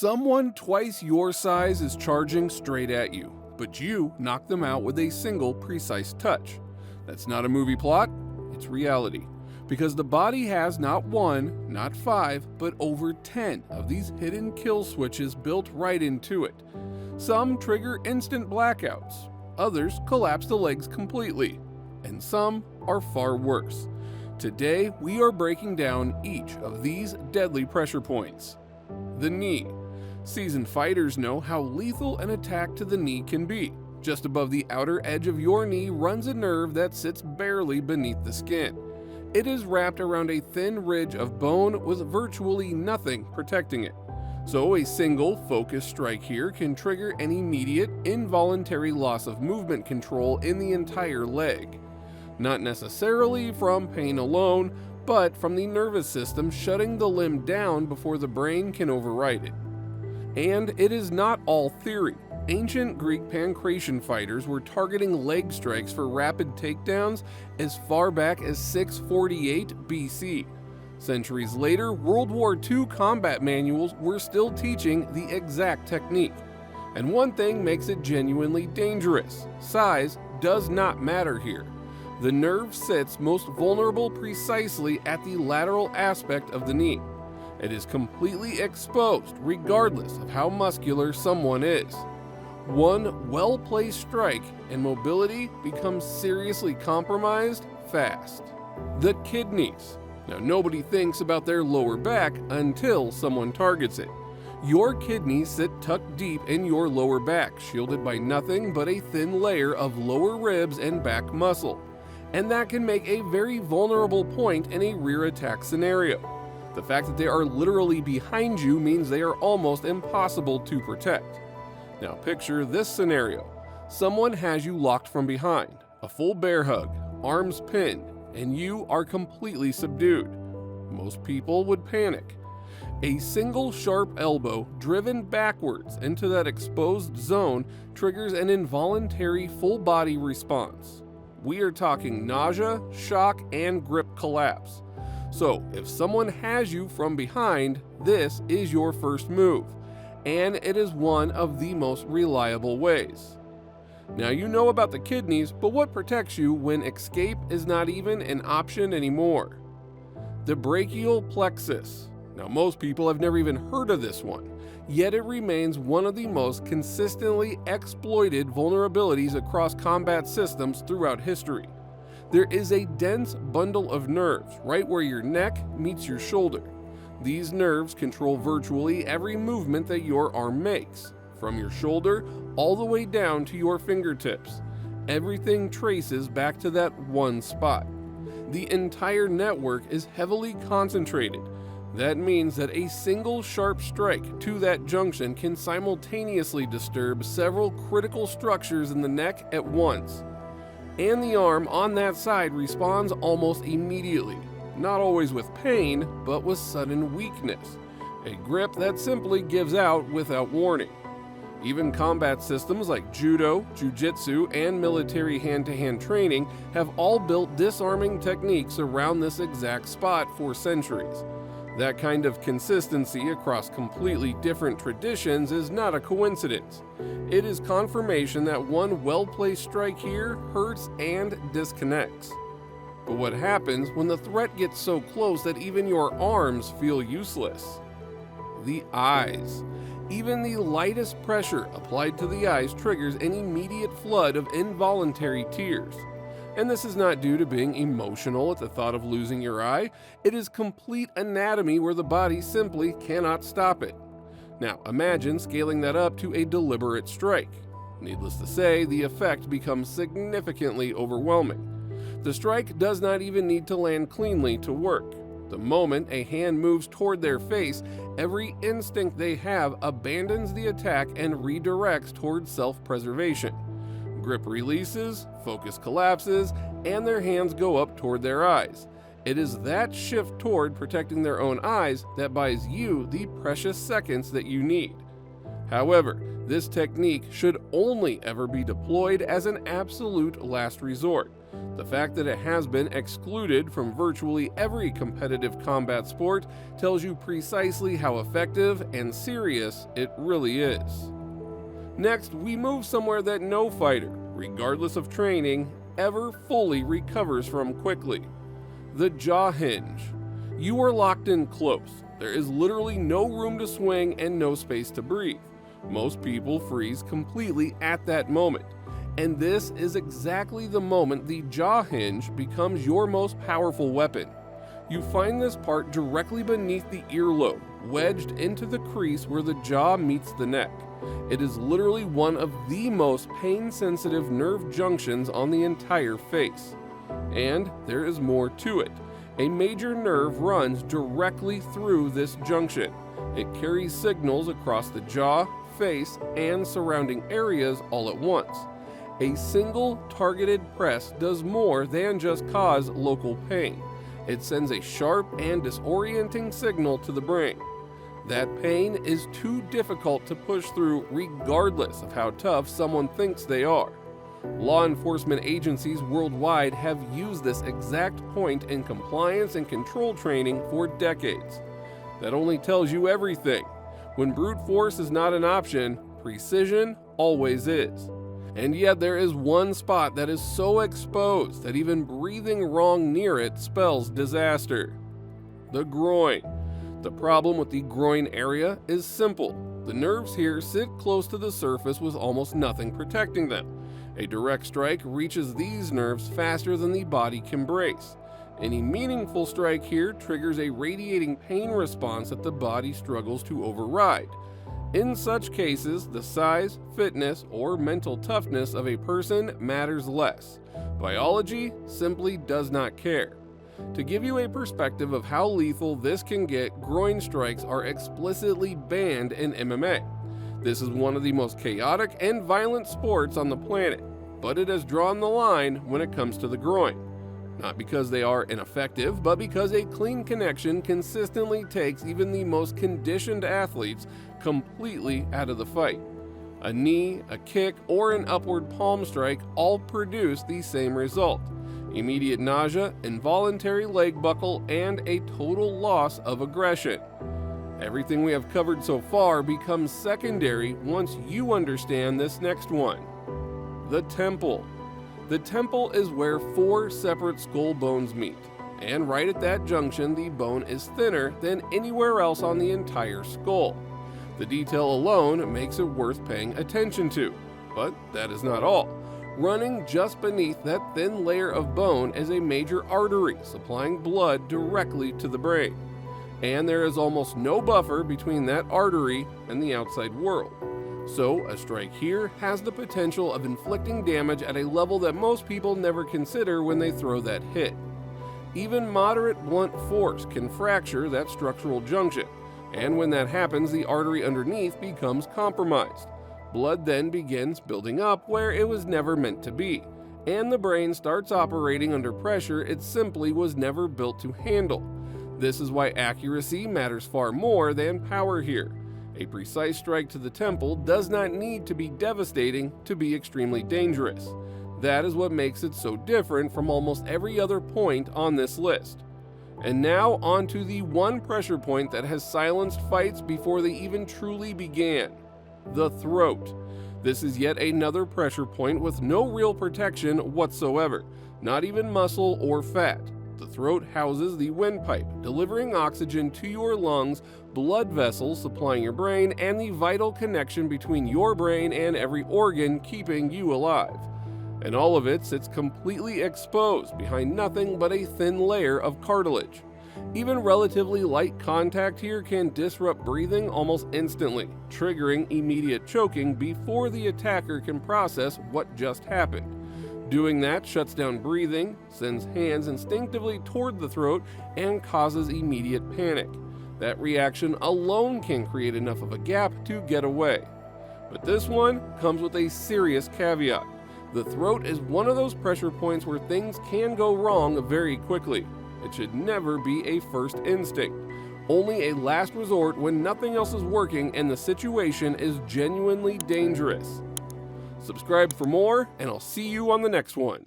Someone twice your size is charging straight at you, but you knock them out with a single precise touch. That's not a movie plot, it's reality. Because the body has not one, not five, but over 10 of these hidden kill switches built right into it. Some trigger instant blackouts, others collapse the legs completely, and some are far worse. Today, we are breaking down each of these deadly pressure points. The knee. Seasoned fighters know how lethal an attack to the knee can be. Just above the outer edge of your knee runs a nerve that sits barely beneath the skin. It is wrapped around a thin ridge of bone with virtually nothing protecting it. So a single focused strike here can trigger an immediate, involuntary loss of movement control in the entire leg. Not necessarily from pain alone, but from the nervous system shutting the limb down before the brain can override it. And it is not all theory. Ancient Greek pancration fighters were targeting leg strikes for rapid takedowns as far back as 648 BC. Centuries later, World War II combat manuals were still teaching the exact technique. And one thing makes it genuinely dangerous: size does not matter here. The nerve sits most vulnerable precisely at the lateral aspect of the knee. It is completely exposed regardless of how muscular someone is. One well-placed strike and mobility becomes seriously compromised fast. The kidneys. Now, nobody thinks about their lower back until someone targets it. Your kidneys sit tucked deep in your lower back, shielded by nothing but a thin layer of lower ribs and back muscle. And that can make a very vulnerable point in a rear attack scenario. The fact that they are literally behind you means they are almost impossible to protect. Now picture this scenario. Someone has you locked from behind, a full bear hug, arms pinned, and you are completely subdued. Most people would panic. A single sharp elbow driven backwards into that exposed zone triggers an involuntary full body response. We are talking nausea, shock, and grip collapse. So if someone has you from behind, this is your first move. And it is one of the most reliable ways. Now you know about the kidneys, but what protects you when escape is not even an option anymore? The brachial plexus. Now most people have never even heard of this one, yet it remains one of the most consistently exploited vulnerabilities across combat systems throughout history. There is a dense bundle of nerves right where your neck meets your shoulder. These nerves control virtually every movement that your arm makes, from your shoulder all the way down to your fingertips. Everything traces back to that one spot. The entire network is heavily concentrated. That means that a single sharp strike to that junction can simultaneously disturb several critical structures in the neck at once. And the arm on that side responds almost immediately. Not always with pain, but with sudden weakness, a grip that simply gives out without warning. Even combat systems like judo, jiu-jitsu, and military hand-to-hand training have all built disarming techniques around this exact spot for centuries. That kind of consistency across completely different traditions is not a coincidence. It is confirmation that one well-placed strike here hurts and disconnects. But what happens when the threat gets so close that even your arms feel useless? The eyes. Even the lightest pressure applied to the eyes triggers an immediate flood of involuntary tears. And this is not due to being emotional at the thought of losing your eye. It is complete anatomy where the body simply cannot stop it. Now imagine scaling that up to a deliberate strike. Needless to say, the effect becomes significantly overwhelming. The strike does not even need to land cleanly to work. The moment a hand moves toward their face, every instinct they have abandons the attack and redirects towards self-preservation. Grip releases, focus collapses, and their hands go up toward their eyes. It is that shift toward protecting their own eyes that buys you the precious seconds that you need. However, this technique should only ever be deployed as an absolute last resort. The fact that it has been excluded from virtually every competitive combat sport tells you precisely how effective and serious it really is. Next, we move somewhere that no fighter, regardless of training, ever fully recovers from quickly: the jaw hinge. You are locked in close. There is literally no room to swing and no space to breathe. Most people freeze completely at that moment. And this is exactly the moment the jaw hinge becomes your most powerful weapon. You find this part directly beneath the earlobe, wedged into the crease where the jaw meets the neck. It is literally one of the most pain-sensitive nerve junctions on the entire face. And there is more to it. A major nerve runs directly through this junction. It carries signals across the jaw, face, and surrounding areas all at once. A single targeted press does more than just cause local pain. It sends a sharp and disorienting signal to the brain. That pain is too difficult to push through regardless of how tough someone thinks they are. Law enforcement agencies worldwide have used this exact point in compliance and control training for decades. That only tells you everything. When brute force is not an option, precision always is. And yet there is one spot that is so exposed that even breathing wrong near it spells disaster: the groin. The problem with the groin area is simple. The nerves here sit close to the surface with almost nothing protecting them. A direct strike reaches these nerves faster than the body can brace. Any meaningful strike here triggers a radiating pain response that the body struggles to override. In such cases, the size, fitness, or mental toughness of a person matters less. Biology simply does not care. To give you a perspective of how lethal this can get, groin strikes are explicitly banned in MMA. This is one of the most chaotic and violent sports on the planet, but it has drawn the line when it comes to the groin. Not because they are ineffective, but because a clean connection consistently takes even the most conditioned athletes completely out of the fight. A knee, a kick, or an upward palm strike all produce the same result: immediate nausea, involuntary leg buckle, and a total loss of aggression. Everything we have covered so far becomes secondary once you understand this next one: the temple. The temple is where 4 separate skull bones meet, and right at that junction the bone is thinner than anywhere else on the entire skull. The detail alone makes it worth paying attention to, but that is not all. Running just beneath that thin layer of bone is a major artery supplying blood directly to the brain, and there is almost no buffer between that artery and the outside world. So a strike here has the potential of inflicting damage at a level that most people never consider when they throw that hit. Even moderate blunt force can fracture that structural junction, and when that happens, the artery underneath becomes compromised. Blood then begins building up where it was never meant to be, and the brain starts operating under pressure it simply was never built to handle. This is why accuracy matters far more than power here. A precise strike to the temple does not need to be devastating to be extremely dangerous. That is what makes it so different from almost every other point on this list. And now on to the one pressure point that has silenced fights before they even truly began: the throat. This is yet another pressure point with no real protection whatsoever, not even muscle or fat. The throat houses the windpipe, delivering oxygen to your lungs, blood vessels supplying your brain, and the vital connection between your brain and every organ keeping you alive. And all of it sits completely exposed behind nothing but a thin layer of cartilage. Even relatively light contact here can disrupt breathing almost instantly, triggering immediate choking before the attacker can process what just happened. Doing that shuts down breathing, sends hands instinctively toward the throat, and causes immediate panic. That reaction alone can create enough of a gap to get away. But this one comes with a serious caveat. The throat is one of those pressure points where things can go wrong very quickly. It should never be a first instinct, only a last resort when nothing else is working and the situation is genuinely dangerous. Subscribe for more, and I'll see you on the next one.